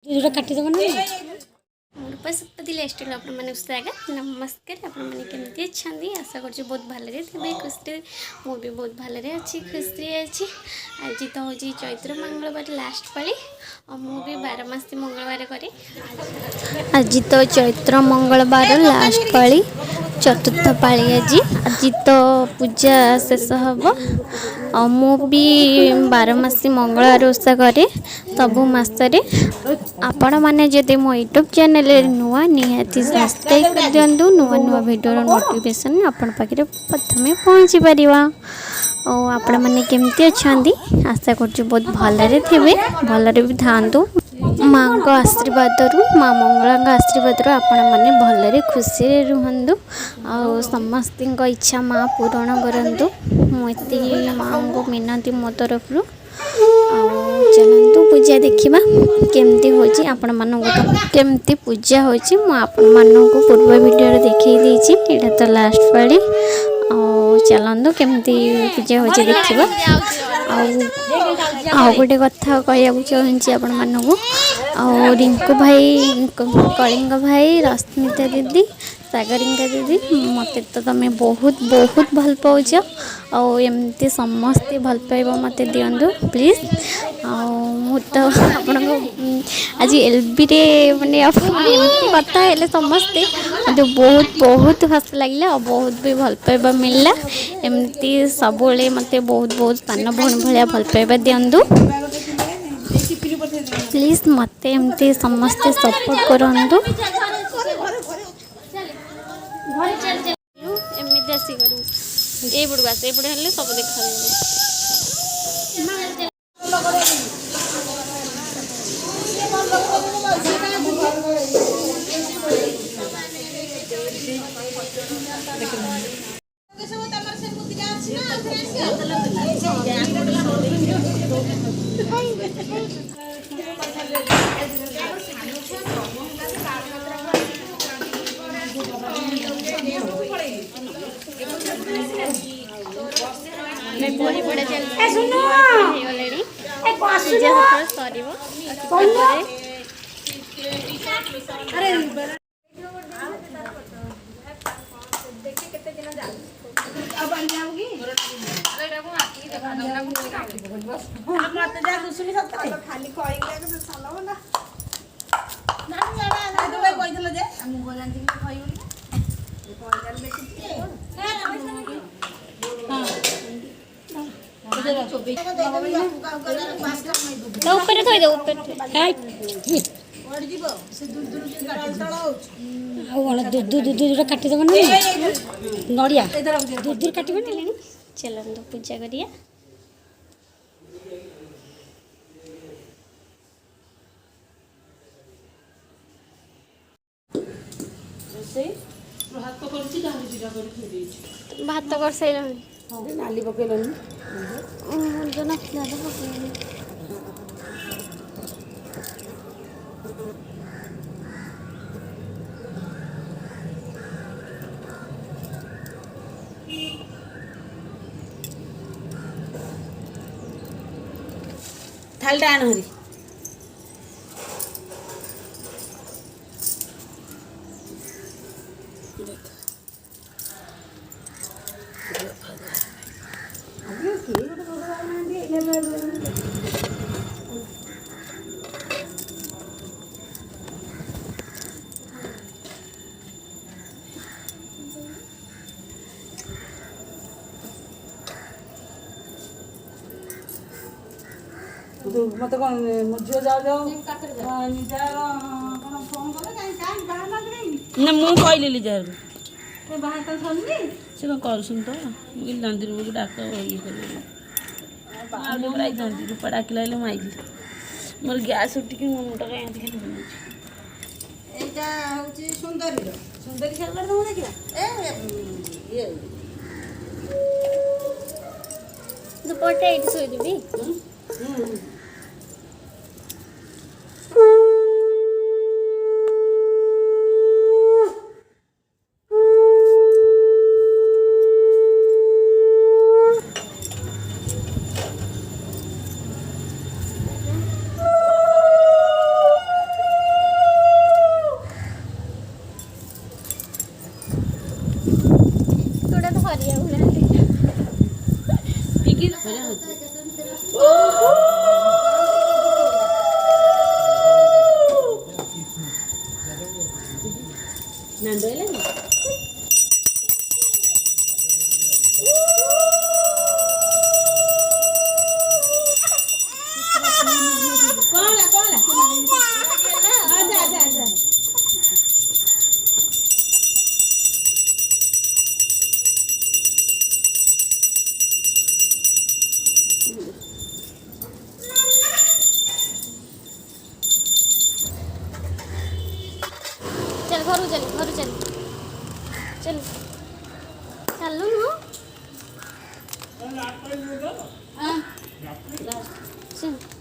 जोटा काटिदेव ना रूपा सतपति लाइफस्टाइल आपने स्वागत नमस्कार आपने केमती अच्छा आशा कर बहुत भलरे थे खुशी मुझे बहुत भलरे अच्छी खुशी अच्छी आज तो हूँ चैत्र मंगलवार लास्ट पाली और मुझे 12 मासी मंगलवार करे आज तो चैत्र मंगलवार लास्ट पाली चतुर्थ पाली आज तो पूजा शेष हम और मुझे 12 मासी मंगलवार ओषा करे सबु मसरे आपण मैंने जदि मो यूट्यूब चैनल नुआ निहाती सब्सक्राइब कर दिंतु नुआ नुआ वीडियो नोटिफिकेशन आपण पाखे प्रथम पहुँची पार और आपण मैंने केमती अच्छा आशा कर बहुत भलरे थे भलरे भी था माँ को आशीर्वाद माँ मंगला आशीर्वाद आपण मैंने भलरे खुशी रुहतु आ समस्त इच्छा माँ पूरण करूँ मुझे माँ को मिनती मो तरफ चलतु पूजा देखा केमती होची आपण मानक तो केमती पूजा होची मु आपण मानक पूर्व वीडियो देखई देछि एटा तो लास्ट पाली चलतु केमती पूजा होची देखा आ गोटे कथा कहूँ चाहूँगी आपण मानक रिंकू भाई कलिंग भाई रश्मिता दीदी सागरिका दीदी मत तो तुम्हें बहुत बहुत भल पाच आमती समस्ते भल पाइब मत दिंतु प्लीज तो आपण आज एलबी माने कथा है समस्ते मत बहुत बहुत हस लगे और बहुत भी भल पाइबा मिलला एमती सब मत बहुत बहुत सान भौणी भाया भल पाइबा दिंतु प्लीज मत एमती समस्ते सपोर्ट करूँ एमती आसी करूँ ये पड़ू आस ये पड़े हेल्ले सब देखा मैं पढ़ी पढ़ा चलती ऊपर थोड़ी दे ऊपर दूध दूध जोटा काटिदेव ना नड़िया दूध दूर काट चलते पूजा करिया भात कर सारे नाली पकड़नी थाल टाण हरी मत कौन मो झील जाओ जाओ ना मु कहली लिजार से कौन कर तो नंदी को डाक ये कर रूपा डाकिला माइक मोर गैस उठिक मो मुंड कहीं खाली सुंदरी सुंदरी सागर देखा दुपट्टा ये शोदेवी चल घर चल चल चल ना चल